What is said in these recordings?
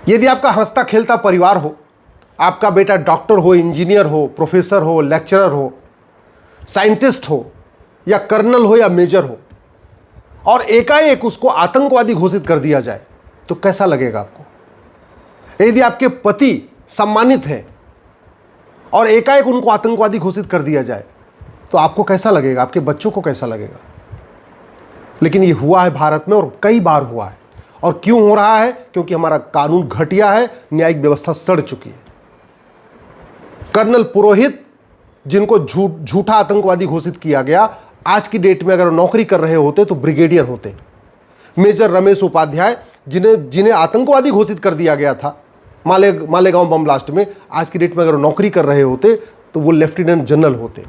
यदि आपका हंसता खेलता परिवार हो, आपका बेटा डॉक्टर हो, इंजीनियर हो, प्रोफेसर हो, लेक्चरर हो, साइंटिस्ट हो, या कर्नल हो, या मेजर हो, और एकाएक उसको आतंकवादी घोषित कर दिया जाए, तो कैसा लगेगा आपको? यदि आपके पति सम्मानित हैं और एकाएक उनको आतंकवादी घोषित कर दिया जाए, तो आपको कैसा लगेगा? आपके बच्चों को कैसा लगेगा? लेकिन ये हुआ है भारत में, और कई बार हुआ है। और क्यों हो रहा है? क्योंकि हमारा कानून घटिया है, न्यायिक व्यवस्था सड़ चुकी है। कर्नल पुरोहित, जिनको झूठा आतंकवादी घोषित किया गया, आज की डेट में अगर नौकरी कर रहे होते तो ब्रिगेडियर होते। मेजर रमेश उपाध्याय, जिन्हें आतंकवादी घोषित कर दिया गया था मालेगांव बम ब्लास्ट में, आज की डेट में अगर नौकरी कर रहे होते तो वो लेफ्टिनेंट जनरल होते।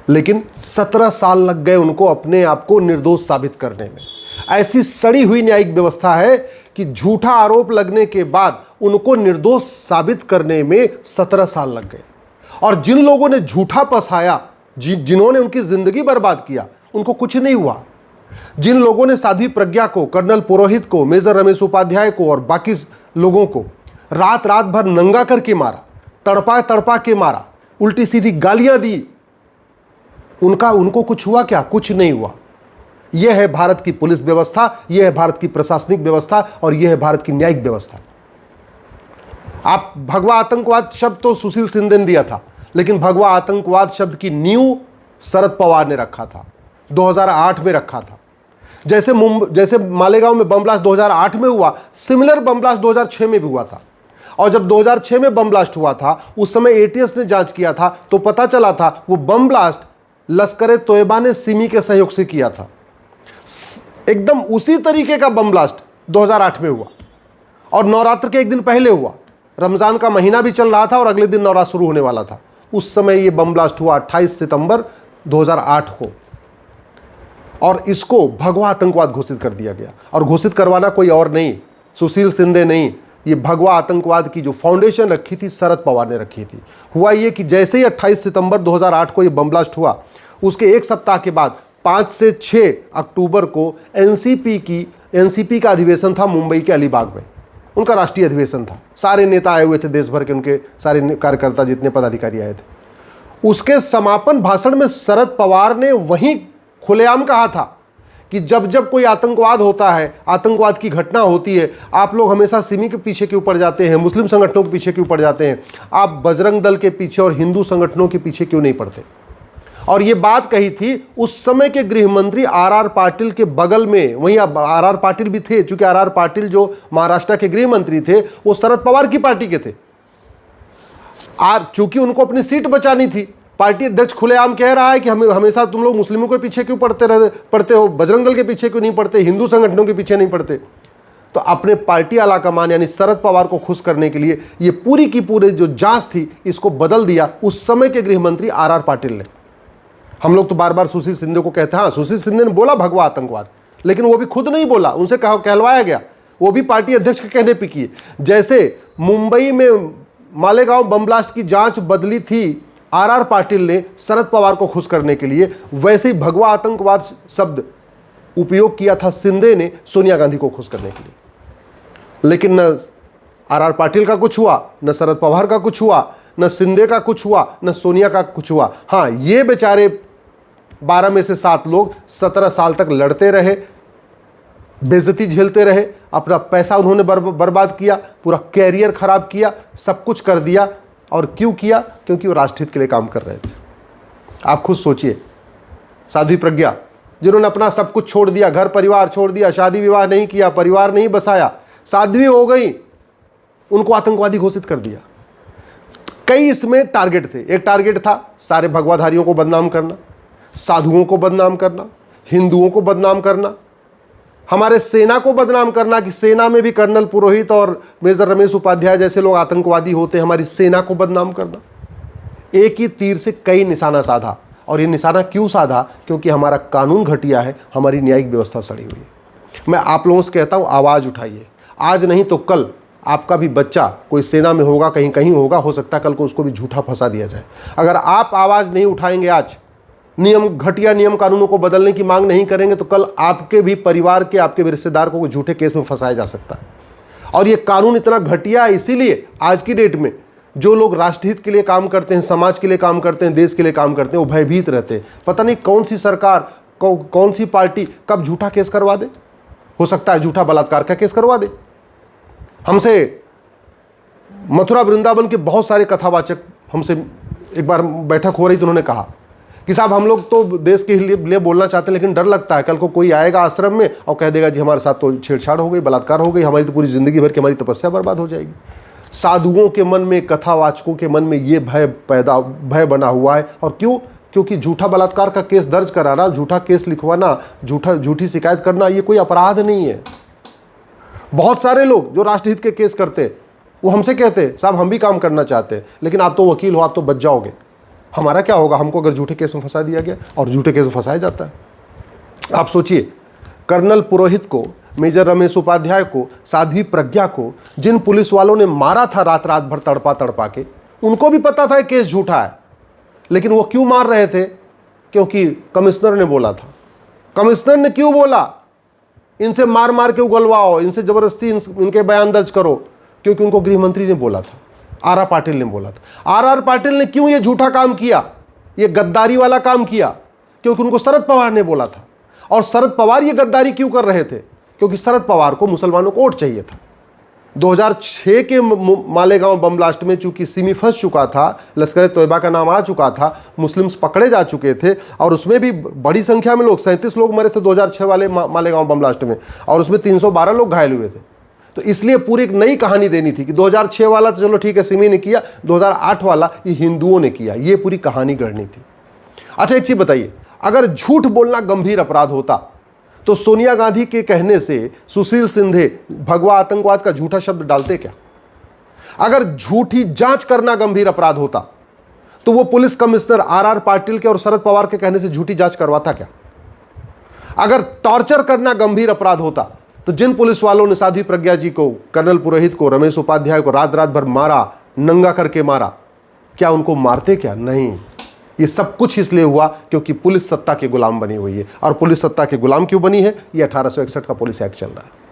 लेकिन 17 साल लग गए उनको अपने आप को निर्दोष साबित करने में। ऐसी सड़ी हुई न्यायिक व्यवस्था है कि झूठा आरोप लगने के बाद उनको निर्दोष साबित करने में 17 साल लग गए। और जिन लोगों ने झूठा फंसाया, जिन्होंने उनकी जिंदगी बर्बाद किया, उनको कुछ नहीं हुआ। जिन लोगों ने साध्वी प्रज्ञा को, कर्नल पुरोहित को, मेजर रमेश उपाध्याय को और बाकी लोगों को रात रात भर नंगा करके मारा, तड़पा तड़पा के मारा, उल्टी सीधी गालियां दी, उनको कुछ हुआ क्या? कुछ नहीं हुआ। यह है भारत की पुलिस व्यवस्था, यह है भारत की प्रशासनिक व्यवस्था, और यह है भारत की न्यायिक व्यवस्था। आप भगवा आतंकवाद शब्द तो सुशील शिंदे ने दिया था, लेकिन भगवा आतंकवाद शब्द की नींव शरद पवार ने रखा था, 2008 में रखा था। जैसे मालेगांव में बम ब्लास्ट 2008 में हुआ, सिमिलर बम ब्लास्ट 2006 में भी हुआ था। और जब 2006 में बम ब्लास्ट हुआ था, उस समय एटीएस ने जांच किया था, तो पता चला था वो बम ब्लास्ट लश्कर तोयबा ने सिमी के सहयोग से किया था। एकदम उसी तरीके का बम ब्लास्ट 2008 में हुआ, और नवरात्र के एक दिन पहले हुआ। रमजान का महीना भी चल रहा था और अगले दिन नवरात्र शुरू होने वाला था। उस समय ये बम ब्लास्ट हुआ 28 सितंबर 2008 को, और इसको भगवा आतंकवाद घोषित कर दिया गया। और घोषित करवाना कोई और नहीं, सुशील शिंदे नहीं, ये भगवा आतंकवाद की जो फाउंडेशन रखी थी, शरद पवार ने रखी थी। हुआ ये कि जैसे ही 28 सितंबर 2008 को ये बम ब्लास्ट हुआ, उसके एक सप्ताह के बाद 5 से 6 अक्टूबर को एनसीपी का अधिवेशन था मुंबई के अलीबाग में। उनका राष्ट्रीय अधिवेशन था, सारे नेता आए हुए थे देश भर के, उनके सारे कार्यकर्ता, जितने पदाधिकारी आए थे। उसके समापन भाषण में शरद पवार ने वहीं खुलेआम कहा था कि जब जब कोई आतंकवाद होता है, आतंकवाद की घटना होती है, आप लोग हमेशा सिमी के पीछे क्यों पड़ जाते हैं, मुस्लिम संगठनों के पीछे क्यों पड़ जाते हैं, आप बजरंग दल के पीछे और हिंदू संगठनों के पीछे क्यों नहीं पड़ते। और ये बात कही थी उस समय के गृह मंत्री आर पाटिल के बगल में, वहीं आर पाटिल भी थे, चूंकि आर पाटिल जो महाराष्ट्र के गृह मंत्री थे वो शरद पवार की पार्टी के थे। चूंकि उनको अपनी सीट बचानी थी, पार्टी अध्यक्ष खुलेआम कह रहा है कि हमेशा तुम लोग मुस्लिमों के पीछे क्यों पड़ते हो, बजरंग दल के पीछे क्यों नहीं पड़ते, हिंदू संगठनों के पीछे नहीं पड़ते। तो अपने पार्टी आलाकमान यानी शरद पवार को खुश करने के लिए ये पूरी की पूरी जो जांच थी, इसको बदल दिया उस समय के गृह मंत्री आर पाटिल ने। हम लोग तो बार बार सुशील शिंदे को कहते हैं, हाँ सुशील शिंदे ने बोला भगवा आतंकवाद, लेकिन वो भी खुद नहीं बोला, उनसे कहलवाया गया, वो भी पार्टी अध्यक्ष के कहने पे किए। जैसे मुंबई में मालेगांव बम ब्लास्ट की जांच बदली थी आर पाटिल ने शरद पवार को खुश करने के लिए, वैसे ही भगवा आतंकवाद शब्द उपयोग किया था शिंदे ने सोनिया गांधी को खुश करने के लिए। लेकिन न आर पाटिल का कुछ हुआ, न शरद पवार का कुछ हुआ, न शिंदे का कुछ हुआ, न सोनिया का कुछ हुआ। हाँ, ये बेचारे 12 में से 7 लोग 17 साल तक लड़ते रहे, बेइज्जती झेलते रहे, अपना पैसा उन्होंने बर्बाद किया, पूरा कैरियर खराब किया, सब कुछ कर दिया। और क्यों किया? क्योंकि वो राष्ट्रहित के लिए काम कर रहे थे। आप खुद सोचिए, साध्वी प्रज्ञा जिन्होंने अपना सब कुछ छोड़ दिया, घर परिवार छोड़ दिया, शादी विवाह नहीं किया, परिवार नहीं बसाया, साध्वी हो गई, उनको आतंकवादी घोषित कर दिया। कई इसमें टारगेट थे। एक टारगेट था सारे भगवाधारियों को बदनाम करना, साधुओं को बदनाम करना, हिंदुओं को बदनाम करना, हमारे सेना को बदनाम करना कि सेना में भी कर्नल पुरोहित और मेजर रमेश उपाध्याय जैसे लोग आतंकवादी होते हैं, हमारी सेना को बदनाम करना। एक ही तीर से कई निशाना साधा। और ये निशाना क्यों साधा? क्योंकि हमारा कानून घटिया है, हमारी न्यायिक व्यवस्था सड़ी हुई है। मैं आप लोगों से कहता हूँ, आवाज़ उठाइए। आज नहीं तो कल आपका भी बच्चा कोई सेना में होगा, कहीं कहीं होगा, हो सकता है कल को उसको भी झूठा फंसा दिया जाए। अगर आप आवाज़ नहीं उठाएंगे, आज घटिया नियम कानूनों को बदलने की मांग नहीं करेंगे, तो कल आपके भी परिवार के, आपके भी रिश्तेदार को झूठे केस में फंसाया जा सकता है। और ये कानून इतना घटिया है इसीलिए आज की डेट में जो लोग राष्ट्रहित के लिए काम करते हैं, समाज के लिए काम करते हैं, देश के लिए काम करते हैं, वो भयभीत रहते हैं। पता नहीं कौन सी सरकार, कौन सी पार्टी कब झूठा केस करवा दे। हो सकता है झूठा बलात्कार का केस करवा दे। हमसे मथुरा वृंदावन के बहुत सारे कथावाचक हमसे एक बार बैठक हो रही तो उन्होंने कहा कि साहब हम लोग तो देश के लिए बोलना चाहते हैं, लेकिन डर लगता है कल को कोई आएगा आश्रम में और कह देगा जी हमारे साथ तो छेड़छाड़ हो गई, बलात्कार हो गई, हमारी तो पूरी जिंदगी भर की हमारी तपस्या बर्बाद हो जाएगी। साधुओं के मन में, कथावाचकों के मन में ये भय बना हुआ है। और क्यों? क्योंकि झूठा बलात्कार का केस दर्ज कराना, झूठा केस लिखवाना, झूठी शिकायत करना ये कोई अपराध नहीं है। बहुत सारे लोग जो राष्ट्रहित के केस करते हैं वो हमसे कहते हैं साहब हम भी काम करना चाहते हैं, लेकिन आप तो वकील हो, आप तो बच जाओगे, हमारा क्या होगा हमको अगर झूठे केस में फंसा दिया गया। और झूठे केस में फंसाया जाता है। आप सोचिए, कर्नल पुरोहित को, मेजर रमेश उपाध्याय को, साध्वी प्रज्ञा को जिन पुलिस वालों ने मारा था रात रात भर तड़पा तड़पा के, उनको भी पता था केस झूठा है, लेकिन वो क्यों मार रहे थे? क्योंकि कमिश्नर ने बोला था। कमिश्नर ने क्यों बोला इनसे मार मार के उगलवाओ, इनसे जबरदस्ती इनके बयान दर्ज करो? क्योंकि उनको गृह मंत्री ने बोला था, आर आर पाटिल ने बोला था। आर आर पाटिल ने क्यों ये झूठा काम किया, ये गद्दारी वाला काम किया? क्योंकि उनको शरद पवार ने बोला था। और शरद पवार ये गद्दारी क्यों कर रहे थे? क्योंकि शरद पवार को मुसलमानों को वोट चाहिए था। 2006 के मालेगांव बम ब्लास्ट में चूंकि सिमी फंस चुका था, लश्कर तोयबा का नाम आ चुका था, मुस्लिम्स पकड़े जा चुके थे, और उसमें भी बड़ी संख्या में लोग, 37 लोग मरे थे 2006 वाले मालेगांव बम ब्लास्ट में, और उसमें 312 लोग घायल हुए थे। तो इसलिए पूरी एक नई कहानी देनी थी कि 2006 वाला तो चलो ठीक है सिमी ने किया, 2008 वाला ये हिंदुओं ने किया, ये पूरी कहानी गढ़नी थी। अच्छा एक चीज बताइए, अगर झूठ बोलना गंभीर अपराध होता तो सोनिया गांधी के कहने से सुशील सिंधे भगवा आतंकवाद का झूठा शब्द डालते क्या? अगर झूठी जांच करना गंभीर अपराध होता तो वो police commissioner R R Patil के और शरद पवार के कहने से झूठी जांच करवाता क्या? अगर टॉर्चर करना गंभीर अपराध होता तो जिन पुलिस वालों ने साध्वी प्रज्ञा जी को, कर्नल पुरोहित को, रमेश उपाध्याय को रात रात भर मारा, नंगा करके मारा, क्या उनको मारते क्या? नहीं। ये सब कुछ इसलिए हुआ क्योंकि पुलिस सत्ता के गुलाम बनी हुई है। और पुलिस सत्ता के गुलाम क्यों बनी है? ये 1861 का पुलिस एक्ट चल रहा है।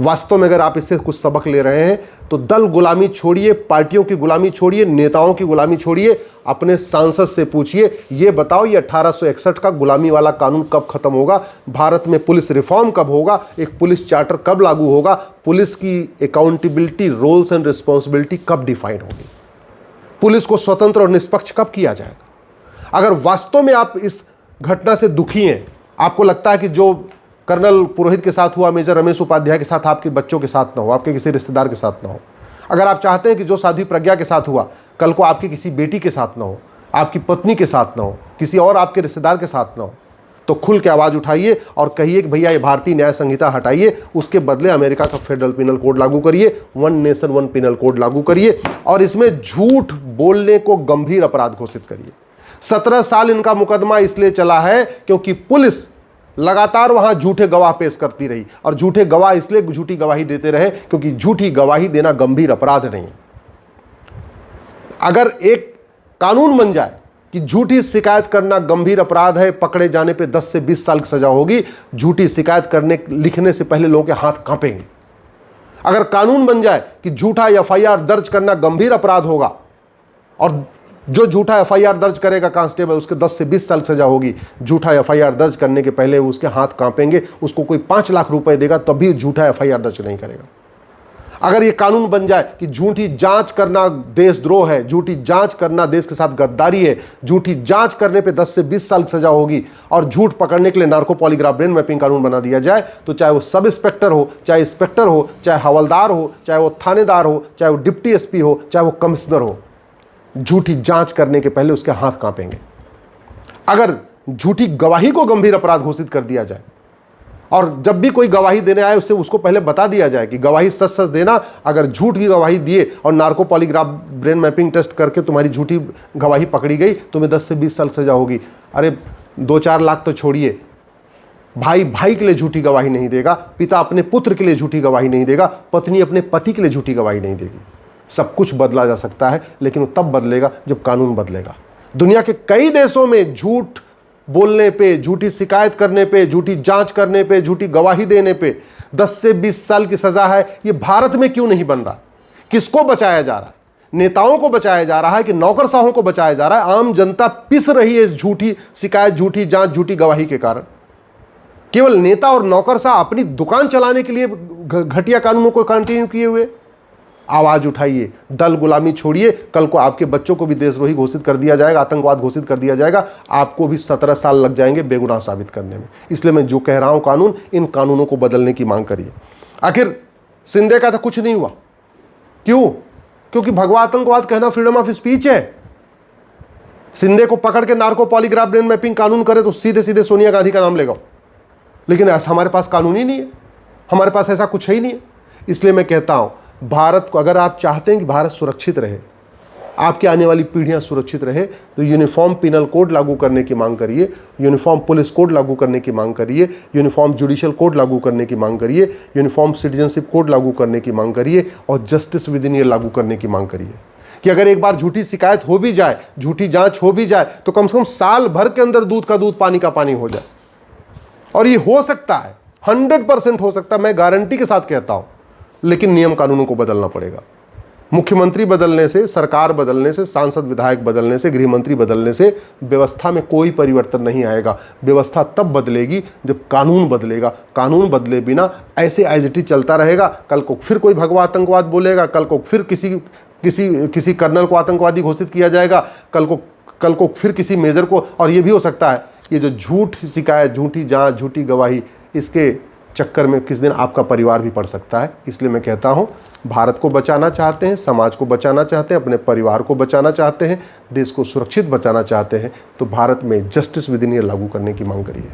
वास्तव में अगर आप इससे कुछ सबक ले रहे हैं तो दल गुलामी छोड़िए, पार्टियों की गुलामी छोड़िए, नेताओं की गुलामी छोड़िए, अपने सांसद से पूछिए, ये बताओ ये 1861 का गुलामी वाला कानून कब खत्म होगा? भारत में पुलिस रिफॉर्म कब होगा? एक पुलिस चार्टर कब लागू होगा? पुलिस की अकाउंटेबिलिटी, रोल्स एंड रिस्पॉन्सिबिलिटी कब डिफाइन होगी? पुलिस को स्वतंत्र और निष्पक्ष कब किया जाएगा? अगर वास्तव में आप इस घटना से दुखी हैं, आपको लगता है कि जो कर्नल पुरोहित के साथ हुआ, मेजर रमेश उपाध्याय के साथ, आपके बच्चों के साथ ना हो, आपके किसी रिश्तेदार के साथ ना हो, अगर आप चाहते हैं कि जो साध्वी प्रज्ञा के साथ हुआ कल को आपकी किसी बेटी के साथ ना हो, आपकी पत्नी के साथ ना हो, किसी और आपके रिश्तेदार के साथ ना हो, तो खुल के आवाज़ उठाइए और कहिए कि भैया ये भारतीय न्याय संहिता हटाइए, उसके बदले अमेरिका का फेडरल पिनल कोड लागू करिए, one nation one penal code लागू करिए, और इसमें झूठ बोलने को गंभीर अपराध घोषित करिए। 17 साल इनका मुकदमा इसलिए चला है क्योंकि पुलिस लगातार वहां झूठे गवाह पेश करती रही, और झूठे गवाह इसलिए झूठी गवाही देते रहे क्योंकि झूठी गवाही देना गंभीर अपराध नहीं। अगर एक कानून बन जाए कि झूठी शिकायत करना गंभीर अपराध है, पकड़े जाने पे 10 से 20 साल की सजा होगी, झूठी शिकायत करने लिखने से पहले लोगों के हाथ कांपेंगे। अगर कानून बन जाए कि झूठा एफआईआर दर्ज करना गंभीर अपराध होगा, और जो झूठा एफआईआर दर्ज करेगा कांस्टेबल, उसके 10 से 20 साल सजा होगी, झूठा एफआईआर दर्ज करने के पहले उसके हाथ कांपेंगे, उसको कोई 5 लाख रुपए देगा तब भी झूठा एफआईआर दर्ज नहीं करेगा। अगर ये कानून बन जाए कि झूठी जांच करना देशद्रोह है, झूठी जांच करना देश के साथ गद्दारी है, झूठी जांच करने पे 10 से 20 साल सजा होगी, और झूठ पकड़ने के लिए नार्को पॉलीग्राफ ब्रेन मैपिंग कानून बना दिया जाए, तो चाहे वो सब इंस्पेक्टर हो, चाहे इंस्पेक्टर हो, चाहे हवलदार हो, चाहे वो थानेदार हो, चाहे वो डिप्टी एसपी हो, चाहे वो कमिश्नर हो, झूठी जांच करने के पहले उसके हाथ कांपेंगे। अगर झूठी गवाही को गंभीर अपराध घोषित कर दिया जाए, और जब भी कोई गवाही देने आए उसको पहले बता दिया जाए कि गवाही सच सच देना, अगर झूठ की गवाही दिए और narco polygraph brain mapping test करके तुम्हारी झूठी गवाही पकड़ी गई, तुम्हें 10 से 20 साल सजा होगी। अरे 2-4 लाख तो छोड़िए, भाई भाई के लिए झूठी गवाही नहीं देगा, पिता अपने पुत्र के लिए झूठी गवाही नहीं देगा, पत्नी अपने पति के लिए झूठी गवाही नहीं देगी। सब कुछ बदला जा सकता है, लेकिन वो तब बदलेगा जब कानून बदलेगा। दुनिया के कई देशों में झूठ बोलने पे, झूठी शिकायत करने पे, झूठी जांच करने पे, झूठी गवाही देने पे 10 से 20 साल की सजा है, ये भारत में क्यों नहीं बन रहा? किसको बचाया जा रहा है? नेताओं को बचाया जा रहा है कि नौकरशाहों को बचाया जा रहा है? आम जनता पिस रही है इस झूठी शिकायत, झूठी जांच, झूठी गवाही के कारण। केवल नेता और नौकरशाह अपनी दुकान चलाने के लिए घटिया कानूनों को कंटिन्यू किए हुए। आवाज उठाइए, दल गुलामी छोड़िए। कल को आपके बच्चों को भी देशद्रोही घोषित कर दिया जाएगा, आतंकवाद घोषित कर दिया जाएगा, आपको भी 17 साल लग जाएंगे बेगुनाह साबित करने में। इसलिए मैं जो कह रहा हूं कानून, इन कानूनों को बदलने की मांग करिए। आखिर शिंदे का था कुछ नहीं हुआ, क्यों? क्योंकि भगवा आतंकवाद कहना फ्रीडम ऑफ स्पीच है। शिंदे को पकड़ के नार्को पॉलीग्राफ ब्रेन मैपिंग कानून करे तो सीधे सीधे सोनिया गांधी का नाम लेगा, लेकिन ऐसा हमारे पास कानून ही नहीं है, हमारे पास ऐसा कुछ है ही नहीं है। इसलिए मैं कहता हूं, भारत को अगर आप चाहते हैं कि भारत सुरक्षित रहे, आपकी आने वाली पीढ़ियां सुरक्षित रहे, तो यूनिफॉर्म पिनल कोड लागू करने की मांग करिए, यूनिफॉर्म पुलिस कोड लागू करने की मांग करिए, यूनिफॉर्म जुडिशियल कोड लागू करने की मांग करिए, यूनिफॉर्म सिटीजनशिप कोड लागू करने की मांग करिए, और जस्टिस विद इन ईयर लागू करने की मांग करिए। कि अगर एक बार झूठी शिकायत हो भी जाए, झूठी जांच हो भी जाए, तो कम से कम साल भर के अंदर दूध का दूध, पानी का पानी हो जाए। और ये हो सकता है, 100% हो सकता है, मैं गारंटी के साथ कहता हूं, लेकिन नियम कानूनों को बदलना पड़ेगा। मुख्यमंत्री बदलने से, सरकार बदलने से, सांसद विधायक बदलने से, गृह मंत्री बदलने से व्यवस्था में कोई परिवर्तन नहीं आएगा। व्यवस्था तब बदलेगी जब कानून बदलेगा। कानून बदले बिना ऐसे एज इट इज चलता रहेगा। कल को फिर कोई भगवा आतंकवाद बोलेगा, कल को फिर किसी कर्नल को आतंकवादी घोषित किया जाएगा, कल को फिर किसी मेजर को। और ये भी हो सकता है, ये जो झूठ शिकायत, झूठी जांच, झूठी गवाही, इसके चक्कर में किस दिन आपका परिवार भी पड़ सकता है। इसलिए मैं कहता हूं, भारत को बचाना चाहते हैं, समाज को बचाना चाहते हैं, अपने परिवार को बचाना चाहते हैं, देश को सुरक्षित बचाना चाहते हैं, तो भारत में जस्टिस विद इन ईयर लागू करने की मांग करिए।